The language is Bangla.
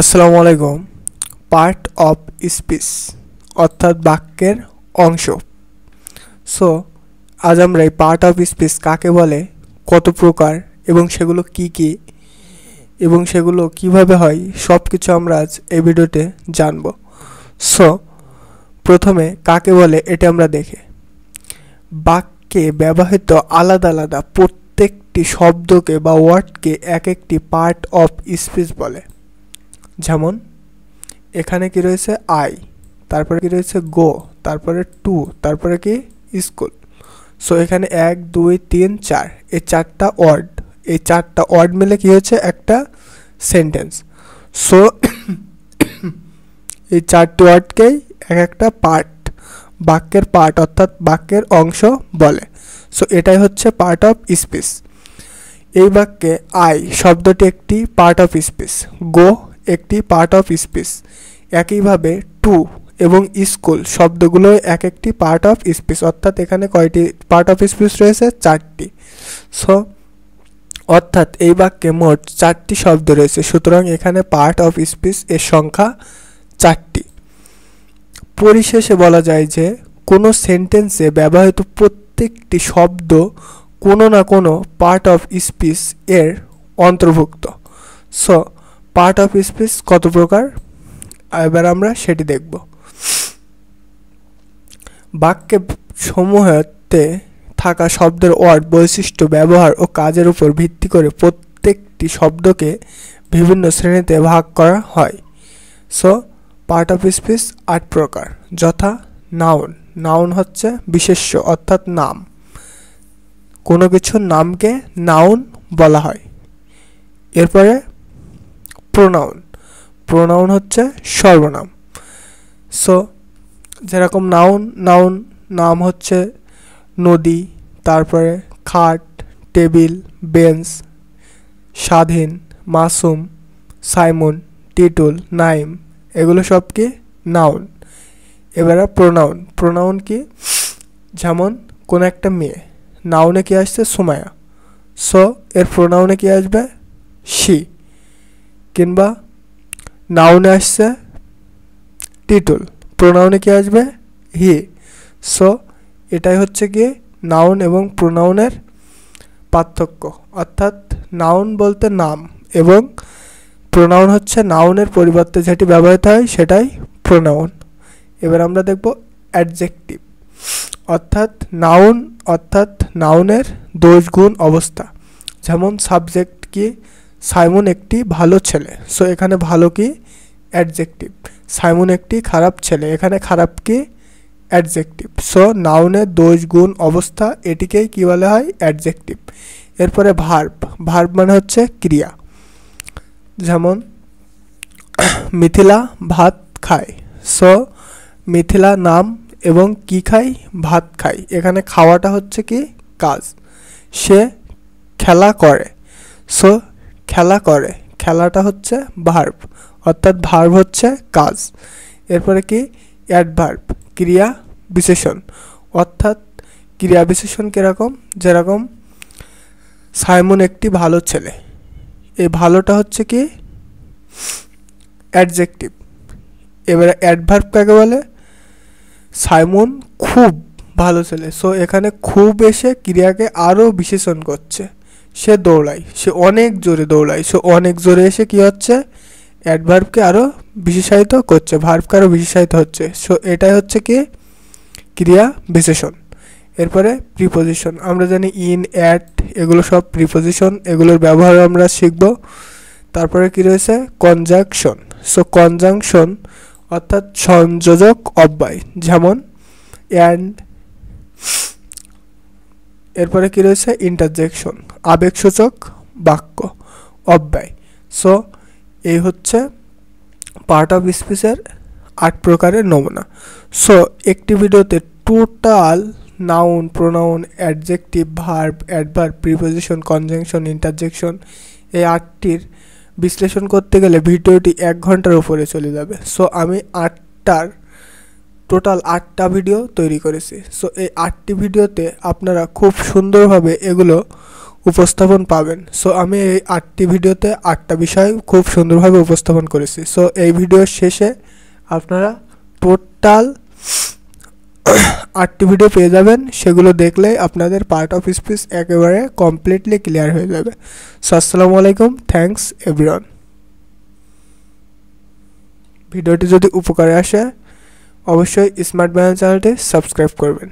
আসসালামু আলাইকুম। পার্ট অফ স্পিচ অর্থাৎ বাক্যের অংশ। সো আজ আমরা এই পার্ট অফ স্পিচ কাকে বলে, কত প্রকার এবং সেগুলো কি কি এবং সেগুলো কিভাবে হয় সব কিছু আমরা আজ এই ভিডিওতে জানব। সো প্রথমে কাকে বলে এটা আমরা দেখি। বাক্যে ব্যবহৃত আলাদা আলাদা প্রত্যেকটি শব্দকে বা ওয়ার্ডকে এক একটি পার্ট অফ স্পিচ বলে। যেমন এখানে কি রয়েছে আই, তারপরে কি রয়েছে গো, তারপরে টু, তারপরে কি স্কুল। সো এখানে 1 2 3 4 এই চারটা ওয়ার্ড, এই চারটা ওয়ার্ড মিলে কি হচ্ছে একটা সেন্টেন্স। সো এই চারটি ওয়ার্ডকেই এক একটা পার্ট, বাক্যের পার্ট অর্থাৎ বাক্যের অংশ বলে। সো এটাই হচ্ছে পার্ট অফ স্পিচ। এই বাক্যে আই শব্দটি একটি পার্ট অফ স্পিচ, গো একটি পার্ট অফ স্পিচ, একইভাবে টু এবং স্কুল শব্দগুলো এক একটি পার্ট অফ স্পিচ। অর্থাৎ এখানে কয়টি পার্ট অফ স্পিচ রয়েছে? 4টি। সো অর্থাৎ এই বাক্যে মোট 4টি শব্দ রয়েছে, সুতরাং এখানে পার্ট অফ স্পিচ এর সংখ্যা 4টি। পরিশেষে বলা যায় যে কোনো সেন্টেন্সে ব্যবহৃত প্রত্যেকটি শব্দ কোনো না কোনো পার্ট অফ স্পিচ এর অন্তর্ভুক্ত। সো পার্ট অফ স্পিচ কত প্রকার, এবার আমরা সেটি দেখব। বাক্যে সমূহতে থাকা শব্দের ওয়ার্ড, বৈশিষ্ট্য, ব্যবহার ও কাজের উপর ভিত্তি করে প্রত্যেকটি শব্দকে বিভিন্ন শ্রেণীতে ভাগ করা হয়। সো পার্ট অফ স্পিচ 8 প্রকার, যথা নাউন। নাউন হচ্ছে বিশেষ্য অর্থাৎ নাম, কোনো কিছুর নামকে নাউন বলা হয়। এরপরে প্রোনাউন। প্রোনাউন হচ্ছে সর্বনাম। সো যেরকম নাউন নাম হচ্ছে নদী, তারপরে খাট, টেবিল, বেঞ্চ, স্বাধীন, মাসুম, সাইমন, টিটুল, নাইম, এগুলো সব কি নাউন। এবারে প্রোনাউন। প্রোনাউন কি? যেমন কোন একটা মেয়ে, নাউনে কি আসছে? সুমায়া। সো এর প্রোনাউনে কি আসবে? শি। কিংবা নাউনে আসছে টিটুল, প্রোনাউনে কি আসবে? হি। সো এটাই হচ্ছে কি নাউন এবং প্রোনাউনের পার্থক্য। অর্থাৎ নাউন বলতে নাম এবং প্রোনাউন হচ্ছে নাউনের পরিবর্তে যেটি ব্যবহৃত হয় সেটাই প্রোনাউন। এবার আমরা দেখব অ্যাডজেক্টিভ। অর্থাৎ নাউনের দোষ গুণ অবস্থা। যেমন সাবজেক্ট কি? সাইমন একটি ভালো ছেলে। সো এখানে ভালো কি? অ্যাডজেক্টিভ। সাইমন একটি খারাপ ছেলে, এখানে খারাপ কি? অ্যাডজেক্টিভ। সো নাউনের দোষ গুণ অবস্থা, এটিকেই কি বলা হয়? অ্যাডজেক্টিভ। এরপরে ভার্ব। ভার্ব মানে হচ্ছে ক্রিয়া। যেমন মিথিলা ভাত খায়। সো মিথিলা নাম এবং কি খায়? ভাত খায়। এখানে খাওয়াটা হচ্ছে কি? কাজ। সে খেলা করে। সো খেলা করে, খেলাটা হচ্ছে ভার্ব, অর্থাৎ ভার্ব হচ্ছে কাজ। এরপরে কি? অ্যাডভার্ব, ক্রিয়া বিশেষণ। অর্থাৎ ক্রিয়া বিশেষণ কীরকম? যেরকম সাইমন একটি ভালো ছেলে, এই ভালোটা হচ্ছে কি? অ্যাডজেক্টিভ। এবারে অ্যাডভার্ব কাকে বলে? সাইমন খুব ভালো ছেলে। সো এখানে খুব এসে ক্রিয়াকে আরও বিশেষণ করছে। সে দৌড়ায়, সে অনেক জোরে দৌড়ায়। সো অনেক জোরে এসে কি হচ্ছে? অ্যাডভার্বকে আরও বিশেষায়িত করছে, ভার্বকে আরও বিশেষায়িত হচ্ছে। সো এটাই হচ্ছে কি? ক্রিয়া বিশেষণ। এরপরে প্রিপোজিশন। আমরা জানি ইন, অ্যাট, এগুলো সব প্রিপোজিশন, এগুলোর ব্যবহার আমরা শিখব। তারপরে কি রয়েছে? কনজাংশন। সো কনজাংশন অর্থাৎ সংযোজক অব্যয়, যেমন অ্যান্ড। এরপরে কি রয়েছে? ইন্টারজেকশন, আবেগসূচক বাক্য, অব্যয়। সো এই হচ্ছে পার্ট অফ স্পিচের 8 প্রকারের নমুনা। সো একটি ভিডিওতে total noun, pronoun, adjective, verb, adverb, preposition, conjunction, interjection, এই 8টির বিশ্লেষণ করতে গেলে ভিডিওটি 1 ঘন্টার উপরে চলে যাবে। সো আমি টোটাল 8টা ভিডিও তৈরি করেছি। সো এই 8টি ভিডিওতে আপনারা খুব সুন্দরভাবে এগুলো উপস্থাপন পাবেন। সো আমি এই 8টি ভিডিওতে 8টা বিষয় খুব সুন্দরভাবে উপস্থাপন করেছি। সো এই ভিডিওর শেষে আপনারা টোটাল 8টি ভিডিও পেয়ে যাবেন, সেগুলো দেখলেই আপনাদের পার্ট অফ স্পিচ একেবারে কমপ্লিটলি ক্লিয়ার হয়ে যাবে। সো আসসালামু আলাইকুম, থ্যাঙ্কস এভরিওয়ান। ভিডিওটি যদি উপকারে আসে অবশ্যই স্মার্ট বায়ান চ্যানেলটি সাবস্ক্রাইব করবেন।